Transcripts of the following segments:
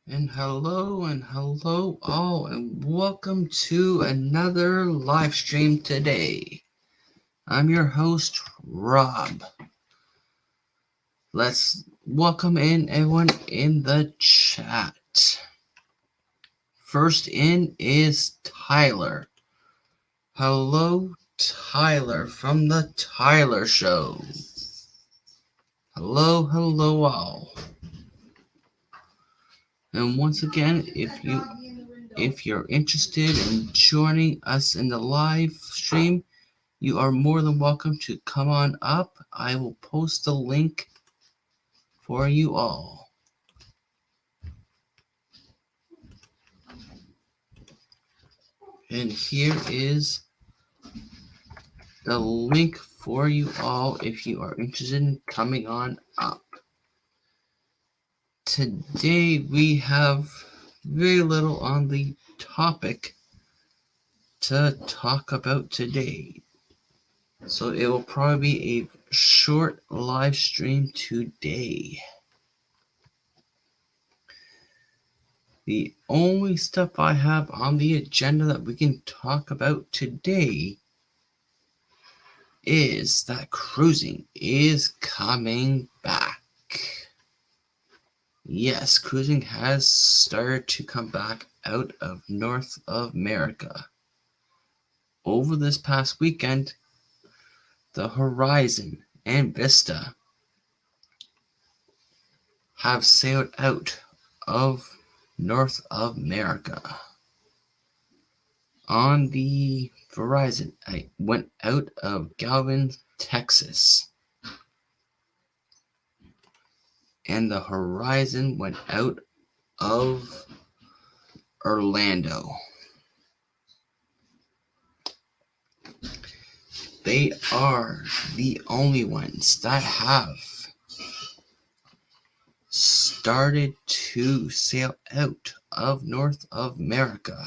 And hello all, and welcome to another live stream today. I'm your host, Rob. Let's welcome in everyone in the chat. First in is Tyler. Hello, Tyler from the Tyler Show. Hello all. And once again, if you're interested in joining us in the live stream, you are more than welcome to come on up. I will post the link for you all. And here is the link for you all if you are interested in coming on up. Today we have very little on the topic to talk about today. So it will probably be a short live stream today. The only stuff I have on the agenda that we can talk about today is that cruising is coming back. Yes, cruising has started to come back out of North America. Over this past weekend, the Horizon and Vista have sailed out of North America. On the Verizon, I went out of Galvin, Texas. And the Horizon went out of Orlando. They are the only ones that have started to sail out of North America.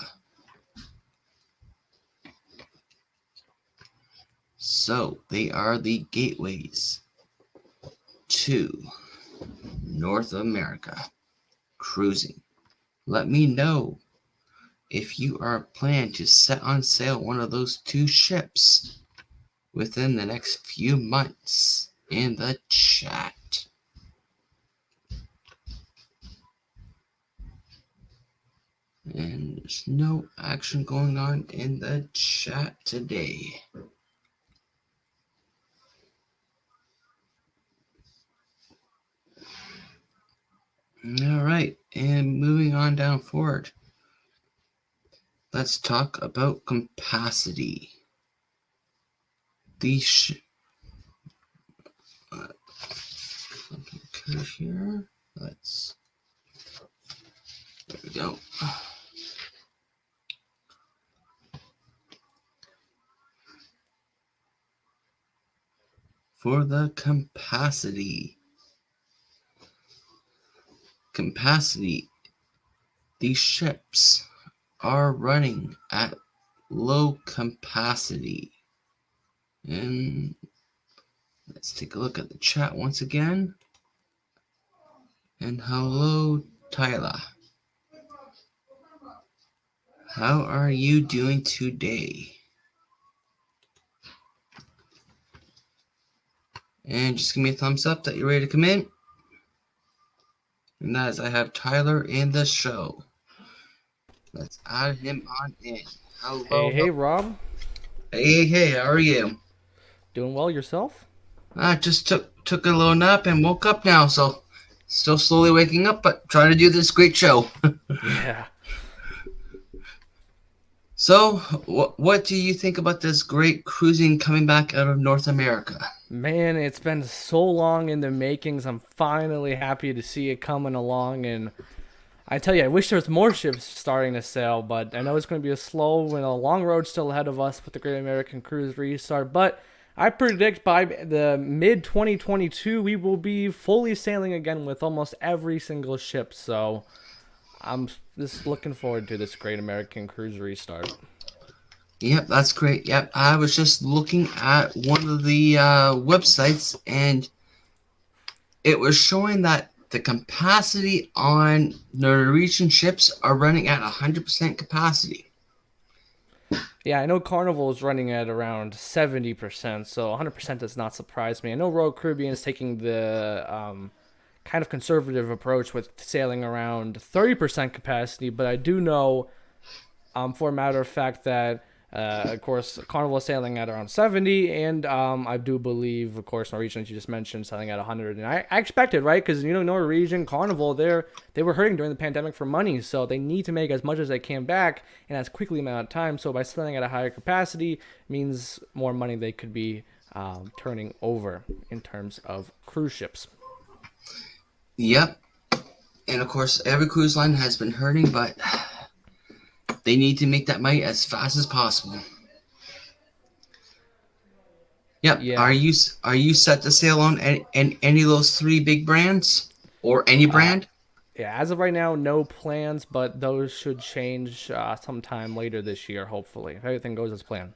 So they are the gateways to North America cruising. Let me know if you are planning to set on sail one of those two ships within the next few months in the chat. And there's no action going on in the chat today. All right, and moving on down forward. Let's talk about capacity. Something here. There we go. For the capacity, these ships are running at low capacity. And let's take a look at the chat once again. And hello, Tyler. How are you doing today? And just give me a thumbs up that you're ready to come in. And as I have Tyler in the show. Let's add him on in. Hello. Hey, Rob. Hey, how are you? Doing well yourself? I just took a little nap and woke up now, so still slowly waking up, but trying to do this great show. Yeah. So, what do you think about this great cruising coming back out of North America? Man, it's been so long in the makings. I'm finally happy to see it coming along. And I tell you, I wish there was more ships starting to sail, but I know it's going to be a slow and a long road still ahead of us with the Great American Cruise restart. But I predict by the mid 2022, we will be fully sailing again with almost every single ship. So I'm just looking forward to this Great American Cruise restart. Yep, that's great. Yep, I was just looking at one of the websites, and it was showing that the capacity on Norwegian ships are running at 100% capacity. Yeah, I know Carnival is running at around 70%, so 100% does not surprise me. I know Royal Caribbean is taking the kind of conservative approach with sailing around 30% capacity, but I do know, for a matter of fact, that of course Carnival is sailing at around 70, and I do believe, of course, Norwegian, as you just mentioned, selling at 100. And I expected, right? Because Norwegian, Carnival, they were hurting during the pandemic for money, so they need to make as much as they can back in as quickly amount of time. So by selling at a higher capacity means more money they could be turning over in terms of cruise ships. Yep. And of course, every cruise line has been hurting, but they need to make that money as fast as possible. Yep. Yeah. Are you set to sail on any of those three big brands or any brand? Yeah, as of right now, no plans, but those should change sometime later this year, hopefully, if everything goes as planned.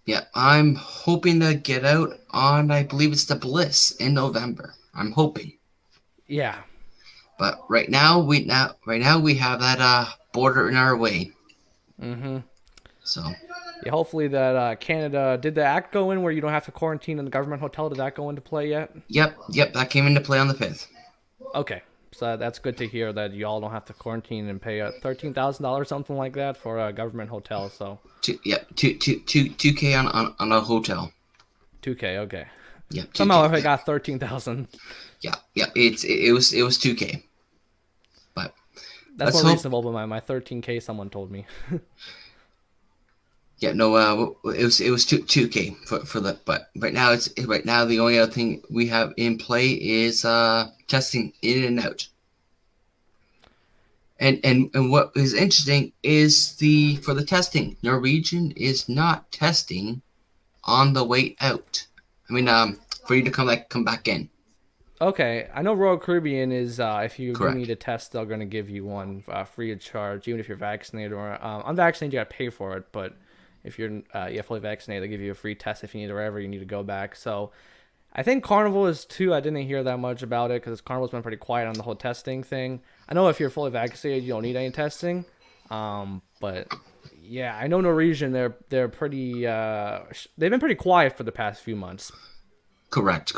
Yeah, I'm hoping to get out on, I believe it's the Bliss in November. I'm hoping. Yeah. But right now we have that border in our way. Mm-hmm. So Yeah, hopefully that Canada, did the act go in where you don't have to quarantine in the government hotel? Did that go into play yet? yep, that came into play on the 5th. Okay, so that's good to hear that you all don't have to quarantine and pay $13,000, something like that, for a government hotel. So Two K on a hotel. 2K, okay. Yeah, Somehow 2K. if I got 13,000, Yeah. It was 2K. But that's let's more hope. reasonable than my 13K. Someone told me. Yeah, no, it was 2K for the, but right now the only other thing we have in play is testing in and out. And what is interesting is for the testing, Norwegian is not testing on the way out. I mean, for you to come back in. Okay, I know Royal Caribbean is if you do Correct. need a test, they're gonna give you one free of charge, even if you're vaccinated or unvaccinated. You gotta pay for it, but if you're fully vaccinated, they give you a free test if you need it wherever you need to go back. So I think Carnival is too. I didn't hear that much about it because Carnival's been pretty quiet on the whole testing thing. I know if you're fully vaccinated, you don't need any testing. But yeah, I know Norwegian. They're pretty. They've been pretty quiet for the past few months. Correct.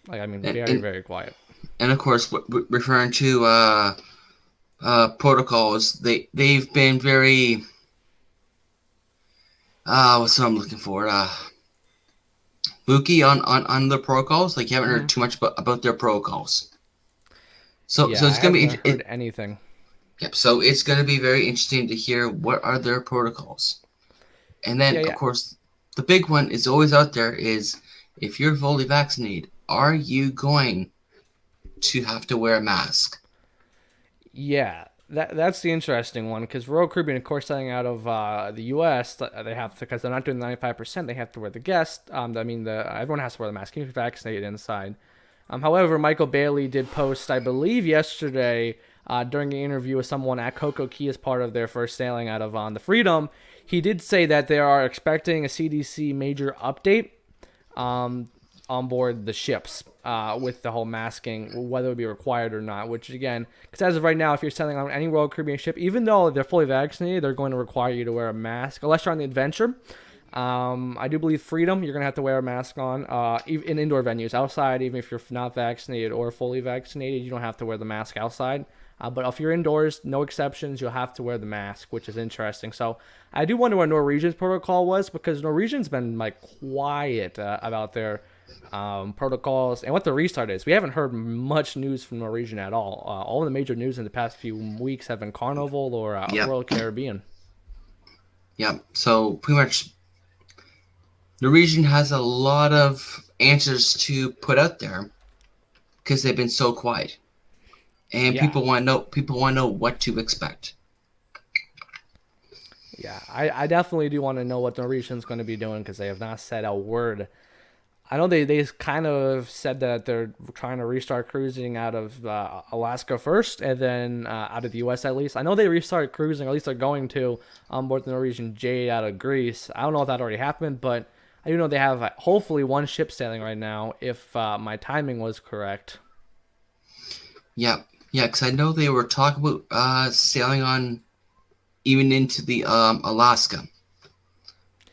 Like, I mean, And very, and, very quiet. and of course, referring to protocols, they've been very what's what I'm looking for? Buki on the protocols. Like you haven't heard too much about their protocols. So Yeah, I it's gonna haven't be heard anything. yep. So it's gonna be very interesting to hear what are their protocols. And then of Yeah. course the big one is always out there is if you're fully vaccinated, are you going to have to wear a mask? Yeah, that's the interesting one because Royal Caribbean, of course, selling out of the U.S., they have to, because they're not doing the 95%. They have to wear the guest. I mean, everyone has to wear the mask, even if you're vaccinated inside. However, Michael Bailey did post, I believe, yesterday during an interview with someone at Coco Key as part of their first sailing out of the Freedom. He did say that they are expecting a CDC major update on board the ships with the whole masking, whether it would be required or not, which again, because as of right now, if you're sailing on any Royal Caribbean ship, even though they're fully vaccinated, they're going to require you to wear a mask, unless you're on the Adventure. I do believe Freedom, you're going to have to wear a mask on in indoor venues. Outside, even if you're not vaccinated or fully vaccinated, you don't have to wear the mask outside. But if you're indoors, no exceptions, you'll have to wear the mask, which is interesting. So I do wonder what Norwegian's protocol was, because Norwegian's been like quiet about their protocols and what the restart is. We haven't heard much news from Norwegian at all. All of the major news in the past few weeks have been Carnival or Royal Caribbean. Yeah. So pretty much Norwegian has a lot of answers to put out there because they've been so quiet. And Yeah. people want to know what to expect. Yeah, I definitely do want to know what Norwegian's going to be doing because they have not said a word. I know they kind of said that they're trying to restart cruising out of Alaska first and then out of the U.S. at least. I know they restarted cruising, or at least they're going to, on board the Norwegian Jade out of Greece. I don't know if that already happened, but I do know they have hopefully one ship sailing right now, if my timing was correct. Yeah, yeah, because I know they were talking about sailing on even into the Alaska,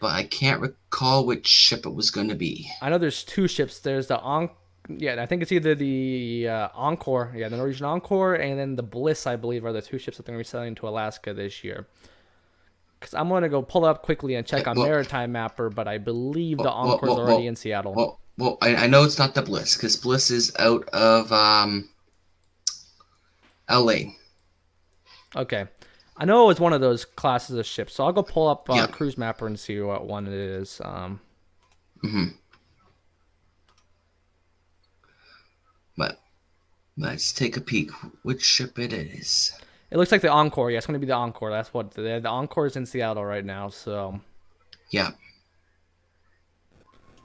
but I can't recall which ship it was going to be. I know there's two ships. There's the yeah, I think it's either the Encore, yeah, the Norwegian Encore, and then the Bliss, I believe, are the two ships that they're going to be sailing to Alaska this year. Because I'm going to go pull it up quickly and check Okay, on Maritime Mapper, but I believe the well, well, Encore's well, already well, in Seattle. I know it's not the Bliss because Bliss is out of LA. Okay. I know it's one of those classes of ships, so I'll go pull up Yeah. Cruise Mapper and see what one it is. Mm-hmm. But let's take a peek which ship it is. It looks like the Encore. Yeah, it's going to be the Encore. That's what the Encore is in Seattle right now. So Yeah.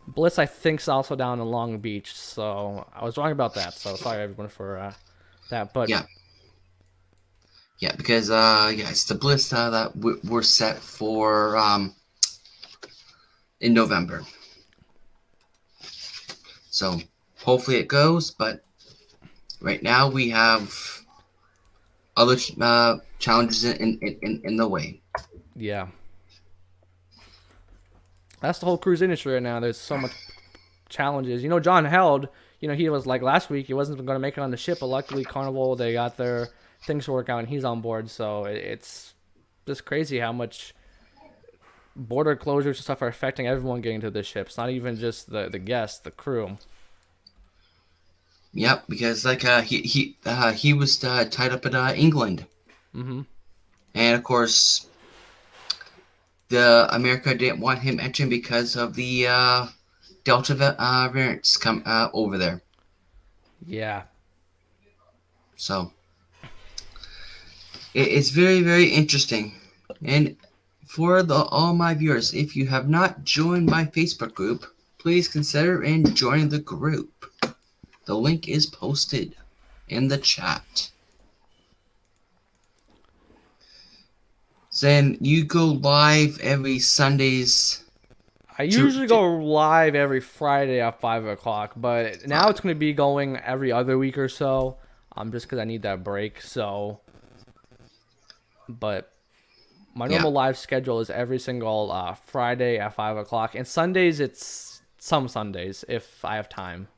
Bliss, I think, is also down in Long Beach. So I was wrong about that. So sorry everyone for that. But Yeah. Yeah, because yeah, it's the Bliss that we're set for in November. So hopefully it goes, but right now we have other challenges in the way. yeah, that's the whole cruise industry right now. There's so much challenges. You know, John Held. You know, he was like last week. He wasn't going to make it on the ship, but luckily Carnival they got their things to work out, and he's on board. So it's just crazy how much border closures and stuff are affecting everyone getting to the ships. Not even just the guests, the crew. Yep, because like he was tied up in England, Mm-hmm. and of course the America didn't want him entering because of the Delta variants come over there. Yeah. So it's very, very interesting. And for all my viewers, if you have not joined my Facebook group, please consider joining the group. The link is posted in the chat. Then you go live every Sundays. I usually go live every Friday at 5 o'clock, but now it's going to be going every other week or so, just because I need that break. So, but my normal live schedule is every single Friday at 5 o'clock, and Sundays it's some Sundays if I have time.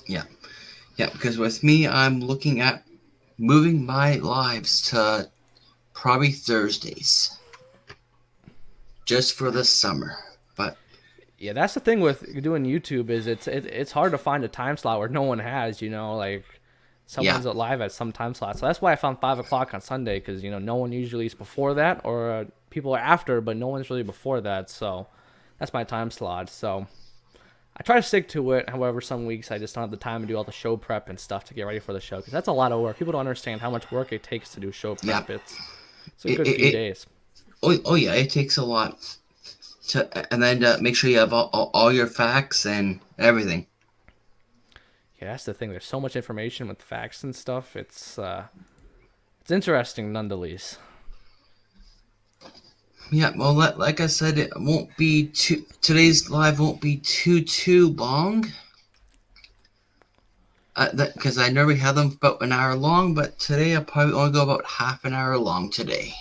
Yeah, yeah, because with me, I'm looking at moving my lives to probably Thursdays. Just for the summer, but yeah, that's the thing with doing YouTube is it's hard to find a time slot where no one has, like someone's live at some time slot. So that's why I found 5 o'clock on Sunday because no one usually is before that, or people are after, but no one's really before that. So that's my time slot. So I try to stick to it. However, some weeks I just don't have the time to do all the show prep and stuff to get ready for the show because that's a lot of work. People don't understand how much work it takes to do show prep. It's a good few days. Oh yeah, it takes a lot and then make sure you have all your facts and everything. Yeah, that's the thing. There's so much information with facts and stuff. It's interesting nonetheless. Yeah, well, like I said, it won't be today's live won't be too long. Because I normally have them about an hour long, but today I'll probably only go about half an hour long today.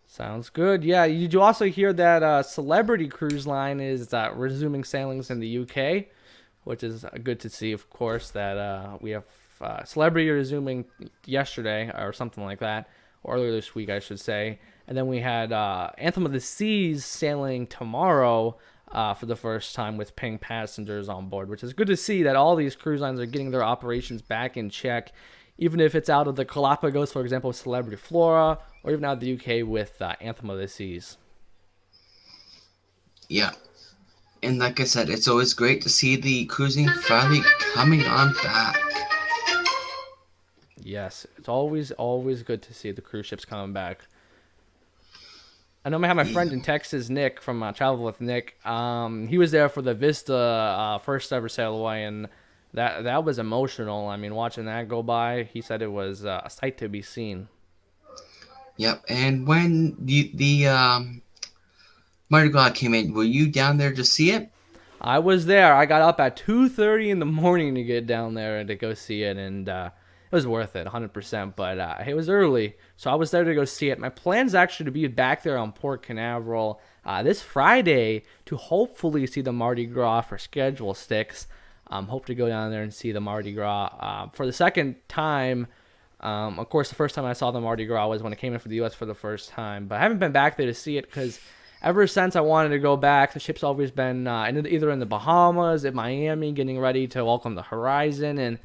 Sounds good. Yeah, did you also hear that Celebrity Cruise Line is resuming sailings in the UK, which is good to see, of course, that we have Celebrity resuming yesterday or something like that, or earlier this week, I should say. And then we had Anthem of the Seas sailing tomorrow for the first time with paying passengers on board, which is good to see that all these cruise lines are getting their operations back in check, even if it's out of the Galapagos, for example, with Celebrity Flora, or even out of the UK with Anthem of the Seas. Yeah. And like I said, it's always great to see the cruising finally coming on back. Yes, it's always good to see the cruise ships coming back. I know I have my friend in Texas, Nick, from Travel with Nick. He was there for the Vista first ever sail away, and that was emotional. I mean, watching that go by, he said it was a sight to be seen. Yep, and when the Mardi Gras came in. Were you down there to see it? I was there. I got up at 2:30 in the morning to get down there and to go see it, and it was worth it, 100%. But it was early, so I was there to go see it. My plan's actually to be back there on Port Canaveral this Friday to hopefully see the Mardi Gras for schedule sticks. Hope to go down there and see the Mardi Gras for the second time. Of course, the first time I saw the Mardi Gras was when it came in for the U.S. for the first time, but I haven't been back there to see it because ever since I wanted to go back, the ship's always been either in the Bahamas, in Miami, getting ready to welcome the Horizon, and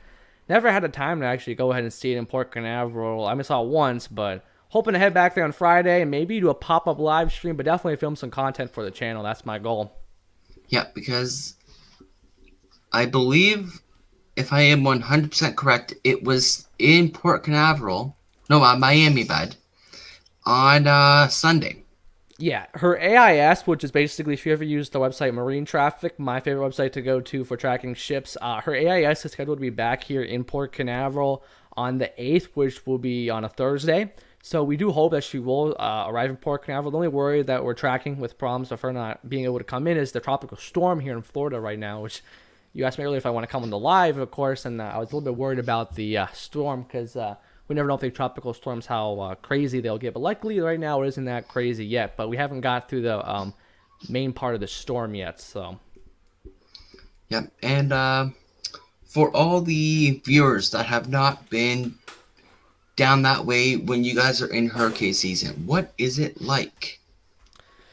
never had the time to actually go ahead and see it in Port Canaveral. I saw it once, but hoping to head back there on Friday and maybe do a pop-up live stream, but definitely film some content for the channel. That's my goal. Yeah, because I believe, if I am 100% correct, it was in Port Canaveral, no, Miami, bad, on Sunday. Yeah, her AIS, which is basically, if you ever use the website Marine Traffic, my favorite website to go to for tracking ships, her AIS is scheduled to be back here in Port Canaveral on the 8th, which will be on a Thursday. So we do hope that she will arrive in Port Canaveral. The only worry that we're tracking with problems of her not being able to come in is the tropical storm here in Florida right now, which you asked me earlier if I want to come on the live, of course, and I was a little bit worried about the storm because we never know if the tropical storms how crazy they'll get. But luckily, right now, it isn't that crazy yet. But we haven't got through the main part of the storm yet. So. Yep, and for all the viewers that have not been down that way when you guys are in hurricane season, what is it like?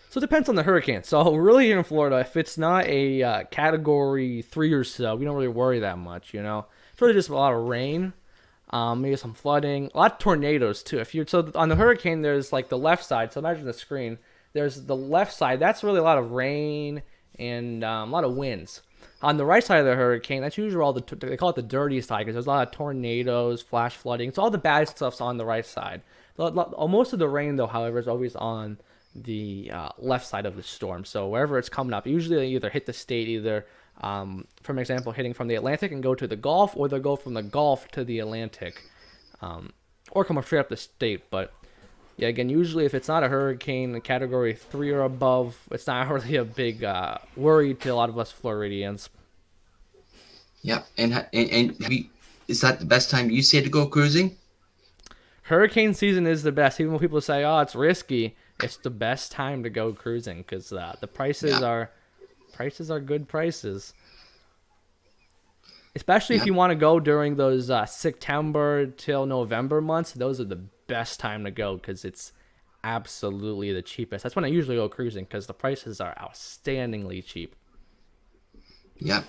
So it depends on the hurricane. So really here in Florida, if it's not a Category 3 or so, we don't really worry that much, you know. It's really just a lot of rain, maybe some flooding, a lot of tornadoes too. So on the hurricane, there's like the left side. So imagine the screen. There's the left side. That's really a lot of rain and a lot of winds. On the right side of the hurricane, that's usually all they call it the dirty side because there's a lot of tornadoes, flash flooding. It's all the bad stuff's on the right side. Most of the rain, though, however, is always on the left side of the storm. So wherever it's coming up, usually they either hit the state, either from example, hitting from the Atlantic and go to the Gulf, or they'll go from the Gulf to the Atlantic, or come straight up the state. But yeah, again, usually if it's not a hurricane Category 3 or above, it's not really a big worry to a lot of us Floridians. Yeah, and is that the best time you say to go cruising? Hurricane season is the best. Even when people say, "Oh, it's risky," it's the best time to go cruising because the prices are good prices. Especially if you want to go during those September till November months, those are the best time to go because it's absolutely the cheapest. That's when I usually go cruising because the prices are outstandingly cheap. Yep.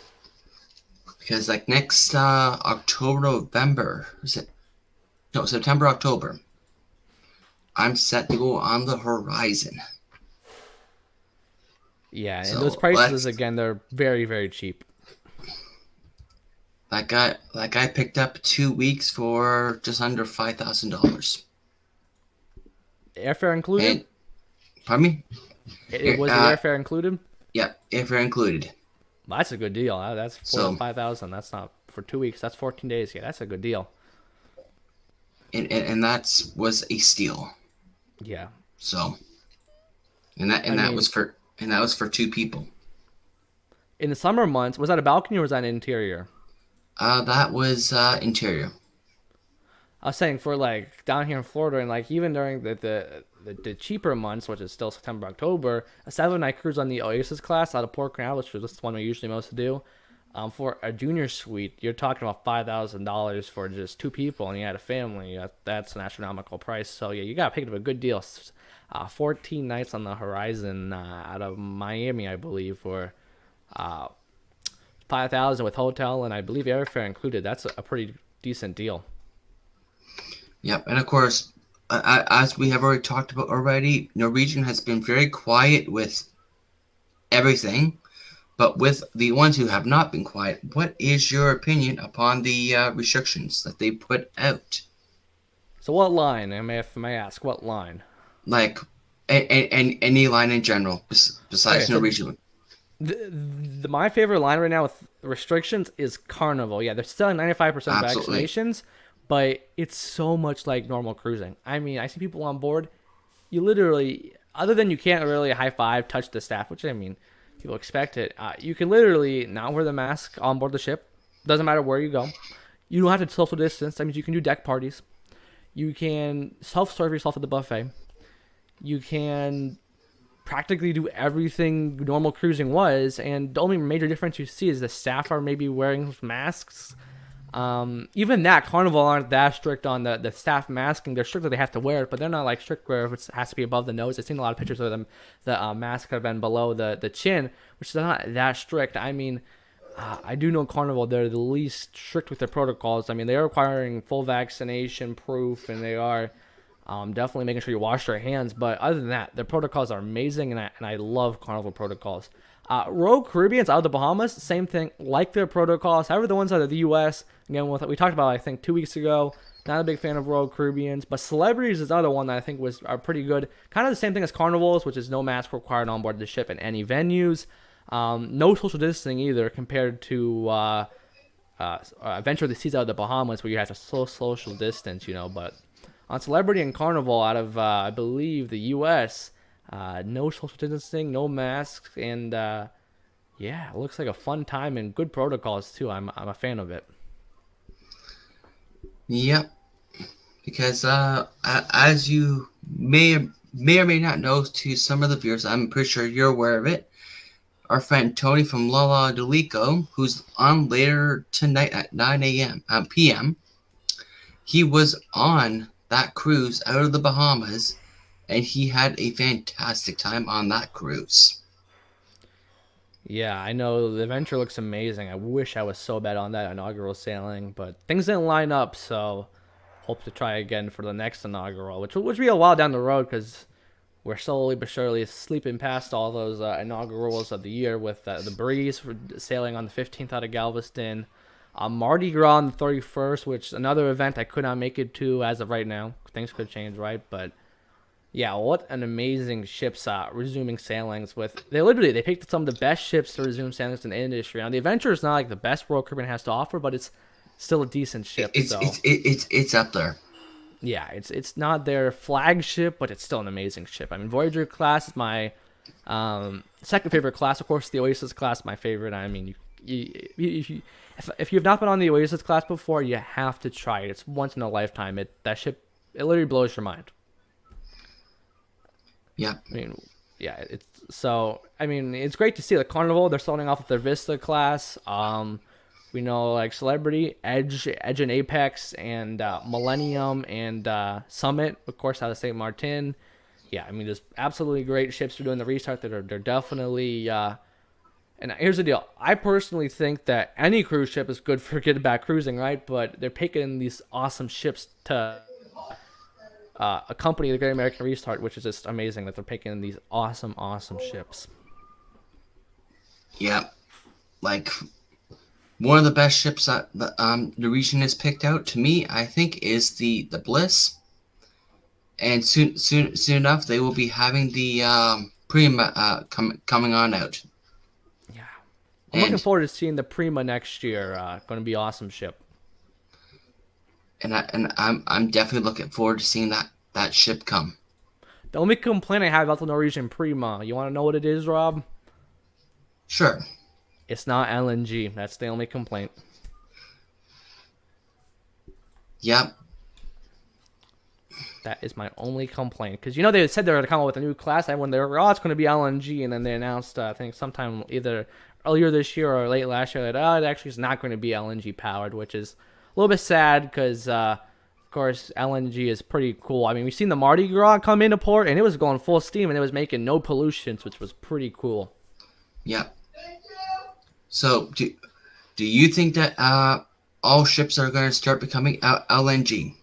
Because like next October, November, September, October, I'm set to go on the Horizon. Yeah, and those prices, again, they're very, very cheap. That guy picked up 2 weeks for just under $5,000. Airfare included? Pardon me? Was the airfare included? Yeah, airfare included. Well, that's a good deal. That's $5,000. That's not for 2 weeks. That's 14 days. Yeah, that's a good deal. And that was a steal. Yeah. So, that was for 2 people. In the summer months, was that a balcony or was that an interior? That was interior. I was saying for like down here in Florida and like even during the cheaper months, which is still September, October, a 7-night cruise on the Oasis class out of Port Canaveral, which is the one we usually most do. For a junior suite, you're talking about $5,000 for just 2 people, and you had a family. That's an astronomical price. So yeah, you got picked up a good deal. 14 nights on the Horizon out of Miami, I believe, for $5,000 with hotel and I believe airfare included. That's a pretty decent deal. Yep, and of course, as we have already talked about already, Norwegian has been very quiet with everything. But with the ones who have not been quiet, what is your opinion upon the restrictions that they put out? So what line? If I may ask, what line? Like, any line in general, besides Norwegian. My favorite line right now with restrictions is Carnival. Yeah, they're still at 95% vaccinations, but it's so much like normal cruising. I mean, I see people on board. You literally, other than you can't really high five, touch the staff, which I mean, people expect it. You can literally not wear the mask on board the ship. Doesn't matter where you go. You don't have to social distance. That means you can do deck parties. You can self-serve yourself at the buffet. You can practically do everything normal cruising was, and the only major difference you see is the staff are maybe wearing masks. Even that, Carnival aren't that strict on the staff masking. They're strict that they have to wear it, but they're not like strict where it has to be above the nose. I've seen a lot of pictures of them. The mask have been below the chin, which is not that strict. I mean, I do know Carnival, they're the least strict with their protocols. I mean, they're requiring full vaccination proof, and they are definitely making sure you wash your hands. But other than that, their protocols are amazing, and I love Carnival protocols. Royal Caribbean's out of the Bahamas, same thing, like their protocols. However, the ones out of the U.S., again, we talked about, I think, 2 weeks ago. Not a big fan of Royal Caribbeans, but Celebrities is another one that I think are pretty good. Kind of the same thing as Carnivals, which is no mask required on board the ship in any venues. No social distancing either, compared to Adventure of the Seas out of the Bahamas, where you have to social distance, But on Celebrity and Carnival out of, I believe, the U.S., no social distancing, no masks, and yeah, it looks like a fun time and good protocols too. I'm a fan of it. Yep. Because as you may or may not know, to some of the viewers, I'm pretty sure you're aware of it. Our friend Tony from Lala Delico, who's on later tonight at 9 p.m., he was on that cruise out of the Bahamas, and he had a fantastic time on that cruise. Yeah, I know the adventure looks amazing. I wish I was so bad on that inaugural sailing, but things didn't line up, so hope to try again for the next inaugural, which will be a while down the road because we're slowly but surely sleeping past all those inaugurals of the year with the Breeze for sailing on the 15th out of Galveston. Mardi Gras on the 31st, which is another event I could not make it to as of right now. Things could change, right? But yeah, what an amazing ships resuming sailings with. They picked some of the best ships to resume sailings in the industry. Now the Adventure is not like the best Royal Caribbean has to offer, but it's still a decent ship. It's up there. Yeah, it's not their flagship, but it's still an amazing ship. I mean, Voyager class is my second favorite class. Of course, the Oasis class my favorite. I mean, if you have not been on the Oasis class before, you have to try it. It's once in a lifetime. That ship, it literally blows your mind. Yeah. I mean, yeah, it's great to see the Carnival. They're starting off with their Vista class. We know like Celebrity, Edge and Apex, and Millennium and Summit, of course, out of St. Martin. Yeah, I mean, there's absolutely great ships for doing the restart. They're definitely. And here's the deal. I personally think that any cruise ship is good for getting back cruising, right? But they're picking these awesome ships to accompany the Great American Restart, which is just amazing that they're picking these awesome ships. Yeah, like one of the best ships that the region has picked out to me, I think, is the Bliss. And soon enough, they will be having the Prima coming on out. Yeah, I'm looking forward to seeing the Prima next year. Going to be an awesome ship. And I'm definitely looking forward to seeing that ship come. The only complaint I have about the Norwegian Prima, you want to know what it is, Rob? Sure. It's not LNG. That's the only complaint. Yep. That is my only complaint. Because, they said they were going to come up with a new class. And when they were, it's going to be LNG. And then they announced, I think, sometime either earlier this year or late last year, that it actually is not going to be LNG powered, which is a little bit sad because, of course, LNG is pretty cool. I mean, we've seen the Mardi Gras come into port, and it was going full steam, and it was making no pollutions, which was pretty cool. Yep. So, do you think that all ships are going to start becoming LNG?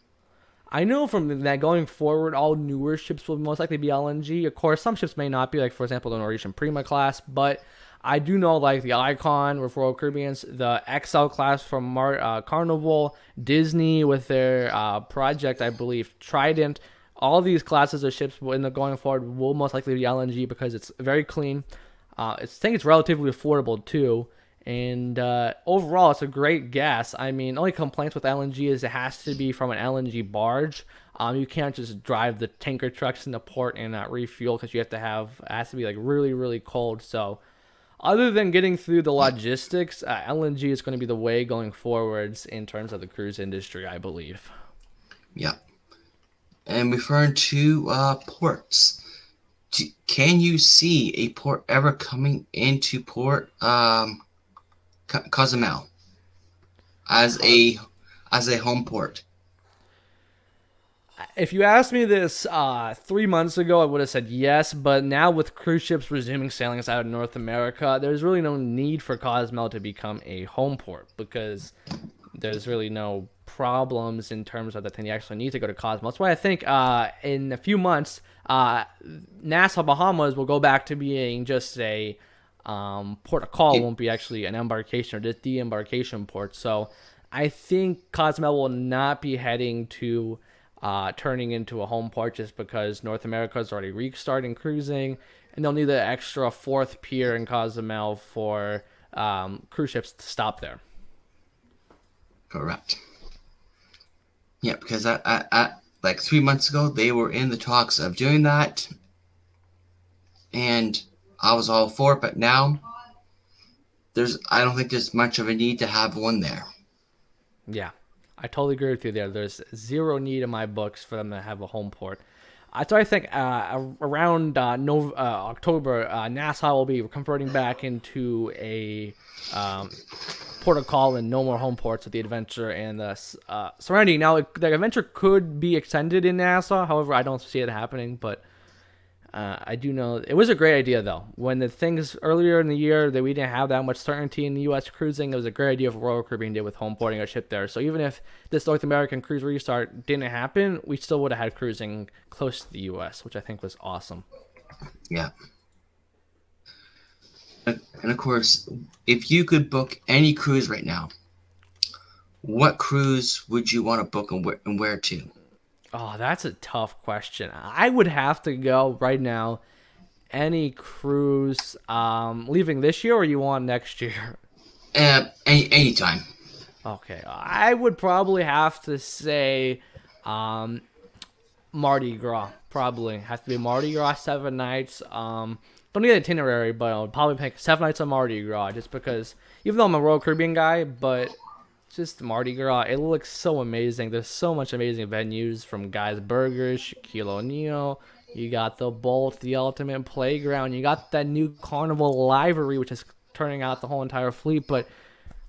I know from that going forward, all newer ships will most likely be LNG. Of course, some ships may not be, like, for example, the Norwegian Prima class, but I do know, like, the Icon with Royal Caribbeans, the XL class from Carnival, Disney with their project, I believe, Trident. All these classes of ships going forward will most likely be LNG because it's very clean. I think it's relatively affordable, too. And overall, it's a great gas. I mean, only complaints with LNG is it has to be from an LNG barge. You can't just drive the tanker trucks in the port and refuel because you have to have it has to be like really really cold. So other than getting through the Yep. logistics, LNG is going to be the way going forwards in terms of the cruise industry, I believe. Yep. And referring to ports, can you see a port ever coming into port Cozumel as Cause a home port? if you asked me this 3 months ago, I would have said yes. But now with cruise ships resuming sailings out of North America, there's really no need for Cozumel to become a home port because there's really no problems in terms of the thing you actually need to go to Cozumel. That's why I think in a few months, Nassau, Bahamas will go back to being just a port of call. Yeah, Won't be actually an embarkation or just de-embarkation port. So I think Cozumel will not be heading to turning into a home port just because North America is already restarting cruising, and they'll need the extra fourth pier in Cozumel for cruise ships to stop there. correct. Yeah, because like 3 months ago, they were in the talks of doing that, and I was all for it. But now, I don't think there's much of a need to have one there. Yeah, I totally agree with you there. There's zero need in my books for them to have a home port. So I think around October, Nassau will be converting back into a um, port of call and no more home ports with the Adventure and the Serenity. Now, the Adventure could be extended in Nassau. However, I don't see it happening, but I do know it was a great idea though. When the things earlier in the year that we didn't have that much certainty in the U.S. cruising, it was a great idea for Royal Caribbean did with home porting a ship there. So even if this North American cruise restart didn't happen, we still would have had cruising close to the U.S., which I think was awesome. Yeah, and of course, if you could book any cruise right now, what cruise would you want to book and where to? Oh, that's a tough question. I would have to go right now. Any cruise leaving this year, or you want next year? Anytime. Okay, I would probably have to say Mardi Gras. Probably has to be Mardi Gras 7 nights. Don't need an itinerary, but I'll probably pick 7 nights on Mardi Gras just because even though I'm a Royal Caribbean guy, but just Mardi Gras, it looks so amazing. There's so much amazing venues from Guy's Burgers, Shaquille O'Neal. You got the Bolt, the Ultimate Playground. You got that new Carnival livery, which is turning out the whole entire fleet. But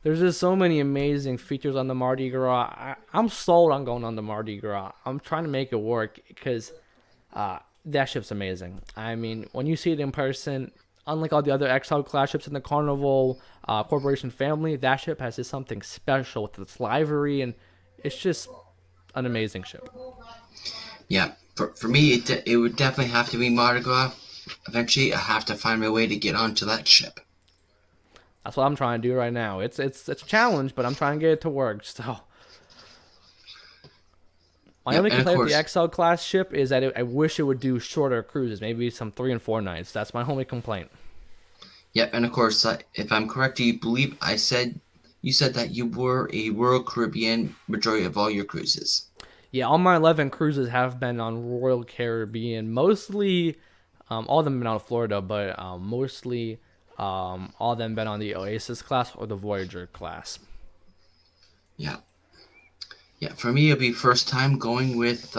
there's just so many amazing features on the Mardi Gras. I'm sold on going on the Mardi Gras. I'm trying to make it work because that ship's amazing. I mean, when you see it in person, unlike all the other XL class ships in the Carnival Corporation family, that ship has just something special with its livery, and it's just an amazing ship. Yeah, for me, it would definitely have to be Mardi Gras. Eventually, I have to find my way to get onto that ship. That's what I'm trying to do right now. It's a challenge, but I'm trying to get it to work. So my Yep, only and of complaint with the course, XL class ship is that I wish it would do shorter cruises, maybe some 3 and 4 nights. That's my only complaint. yep, and of course, if I'm correct, you believe you said that you were a Royal Caribbean majority of all your cruises. Yeah, all my 11 cruises have been on Royal Caribbean. Mostly, all of them been out of Florida, but mostly all of them been on the Oasis class or the Voyager class. Yeah, yeah. For me, it'll be first time going with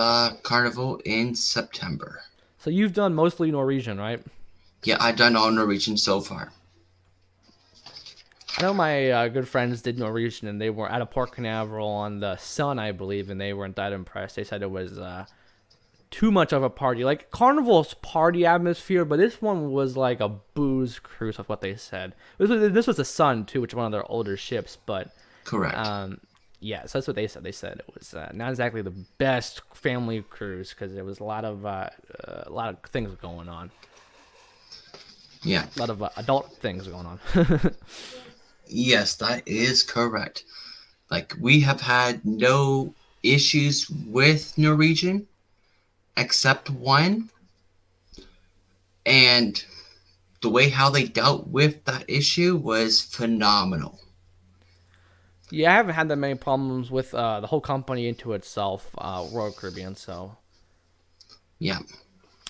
Carnival in September. So you've done mostly Norwegian, right? Yeah, I've done all Norwegian so far. I know my good friends did Norwegian, and they were at a Port Canaveral on the Sun, I believe, and they weren't that impressed. They said it was too much of a party. Like Carnival's party atmosphere, but this one was like a booze cruise, of what they said. This was the Sun too, which is one of their older ships, but Correct. um, yeah, so that's what they said. They said it was not exactly the best family cruise because there was a lot of things going on, Yeah. a lot of adult things going on. Yes, that is correct. Like we have had no issues with Norwegian except one, and the way how they dealt with that issue was phenomenal. Yeah, I haven't had that many problems with the whole company into itself, Royal Caribbean. So Yeah.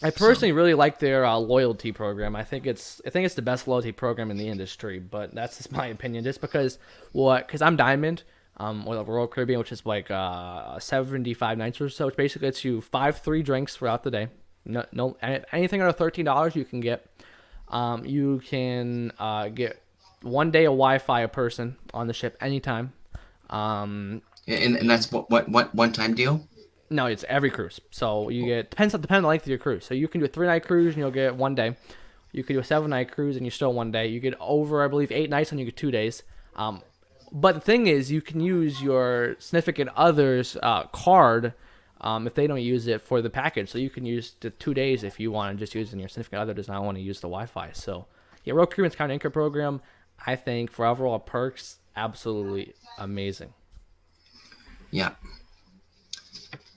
I So personally really like their loyalty program. I think it's the best loyalty program in the industry. But that's just my opinion. Just because because I'm Diamond, with Royal Caribbean, which is like 75 nights or so. Which basically lets you 5 free drinks throughout the day. No, anything under $13 you can get. You can get 1 day of Wi-Fi a person on the ship anytime. and that's what one time deal. No, it's every cruise. So you get depends on the length of your cruise. So you can do a 3 night cruise and you'll get 1 day. You can do a 7 night cruise and you still 1 day. You get over I believe 8 nights and you get 2 days. But the thing is, you can use your significant other's card if they don't use it for the package. So you can use the 2 days if you want to just use it and your significant other does not want to use the Wi-Fi. So yeah, Royal Caribbean's Crown Anchor program, I think for overall perks, absolutely amazing. Yeah.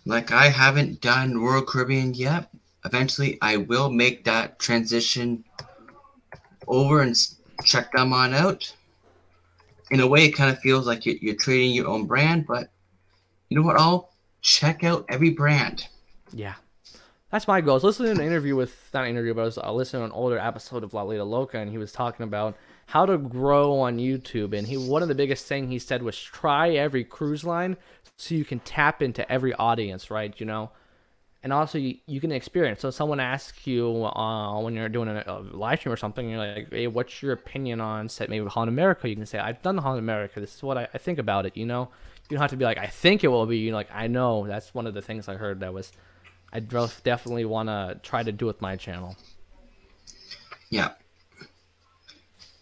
Like I haven't done Royal Caribbean yet. Eventually, I will make that transition over and check them on out. In a way, it kind of feels like you're trading your own brand, but you know what? I'll check out every brand. Yeah. That's my goal. I was listening to an interview with, not an interview, but I was listening to an older episode of La Lita Loca, and he was talking about how to grow on YouTube. And one of the biggest thing he said was try every cruise line so you can tap into every audience, right? And also you can experience. So someone asks you when you're doing a live stream or something, you're like, hey, what's your opinion on, say, maybe Holland America? You can say, I've done the Holland America. This is what I think about it, You don't have to be like, I think it will be. Like, I know. That's one of the things I heard that was I definitely want to try to do with my channel. Yeah.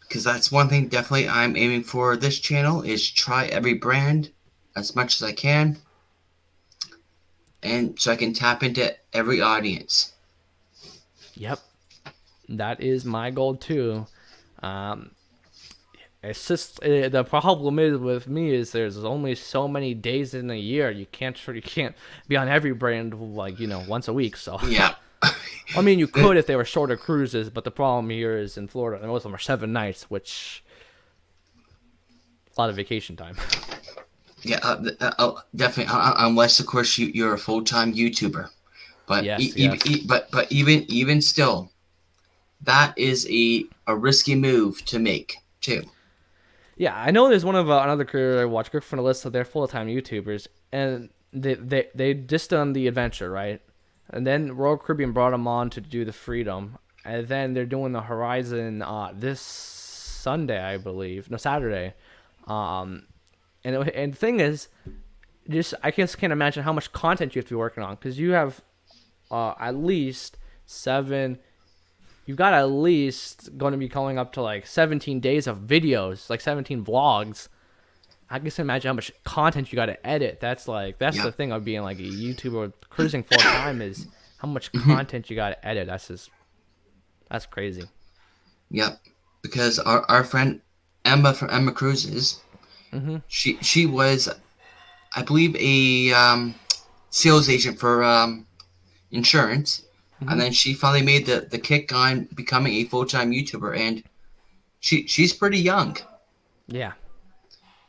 Because that's one thing definitely I'm aiming for this channel is try every brand as much as I can. And so I can tap into every audience. Yep. That is my goal too. It's just the problem is with me is there's only so many days in a year. You can't be on every brand like once a week. So Yeah. I mean, you could if they were shorter cruises, but the problem here is in Florida, most of them are 7 nights, which a lot of vacation time. Yeah, definitely. Unless, of course, you're a full-time YouTuber, but Yes, but even still, that is a risky move to make too. Yeah, I know there's one of another creator I watch, Griffin Alyssa. They're full-time YouTubers, and they just done the adventure, right? And then Royal Caribbean brought them on to do the Freedom, and then they're doing the Horizon this Sunday, I believe. No, Saturday. And the thing is, I just can't imagine how much content you have to be working on because you have at least 7. You've got at least going to be calling up to like 17 days of videos, like 17 vlogs. I can just imagine how much content you got to edit. That's the thing of being like a YouTuber cruising full time is how much content you got to edit. That's crazy. Yep, because our friend Emma from Emma Cruises, she was, I believe, a sales agent for insurance. And then she finally made the kick on becoming a full-time YouTuber, and she's pretty young. Yeah.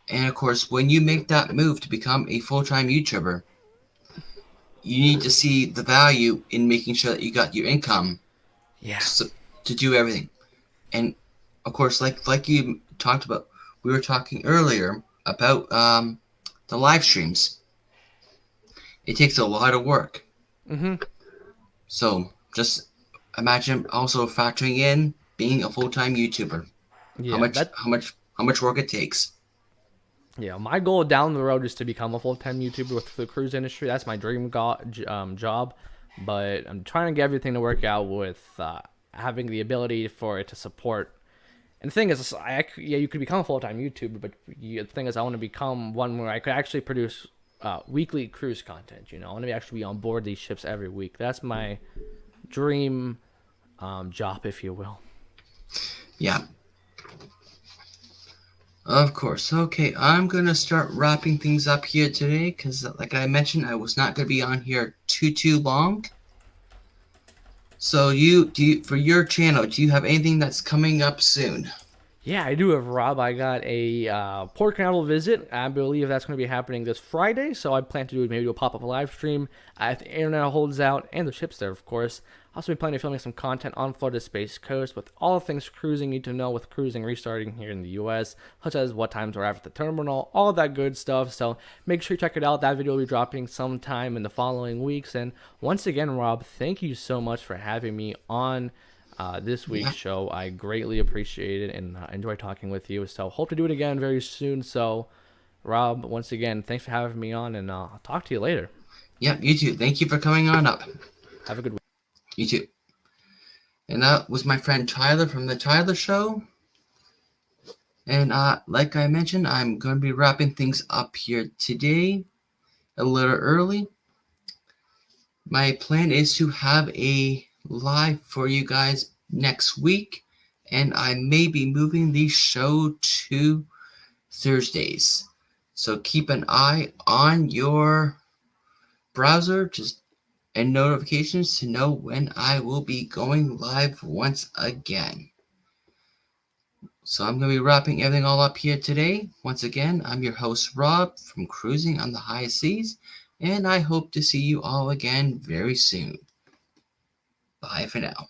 And of course, when you make that move to become a full-time YouTuber, you need to see the value in making sure that you got your income to do everything. And of course, like you talked about, we were talking earlier about the live streams. It takes a lot of work. So just imagine also factoring in being a full-time YouTuber. Yeah, How much work it takes. Yeah, my goal down the road is to become a full-time YouTuber with the cruise industry. That's my dream job, but I'm trying to get everything to work out with having the ability for it to support. And the thing is, you could become a full-time YouTuber, but the thing is, I want to become one where I could actually produce weekly cruise content. I want to actually be on board these ships every week. That's my dream job, if you will. Yeah. Of course. Okay, I'm going to start wrapping things up here today because, like I mentioned, I was not going to be on here too long. So for your channel, do you have anything that's coming up soon? Yeah, I do have, Rob. I got a Port Carnival visit. I believe that's going to be happening this Friday, so I plan to maybe do a pop-up live stream if the internet holds out and the ship's there, of course. Also, be planning on filming some content on Florida Space Coast with all the things cruising need to know with cruising restarting here in the U.S., such as what times we're at the terminal, all of that good stuff. So make sure you check it out. That video will be dropping sometime in the following weeks. And once again, Rob, thank you so much for having me on this week's show. I greatly appreciate it and enjoy talking with you. So hope to do it again very soon. So, Rob, once again, thanks for having me on, and I'll talk to you later. Yep, you too. Thank you for coming on up. Have a good week. You too. And that was my friend Tyler from the Tyler Show. And like I mentioned, I'm going to be wrapping things up here today a little early. My plan is to have a live for you guys next week, and I may be moving the show to Thursdays. So keep an eye on your browser and notifications to know when I will be going live once again. So I'm going to be wrapping everything all up here today. Once again, I'm your host, Rob, from Cruising on the High Seas, and I hope to see you all again very soon. Bye for now.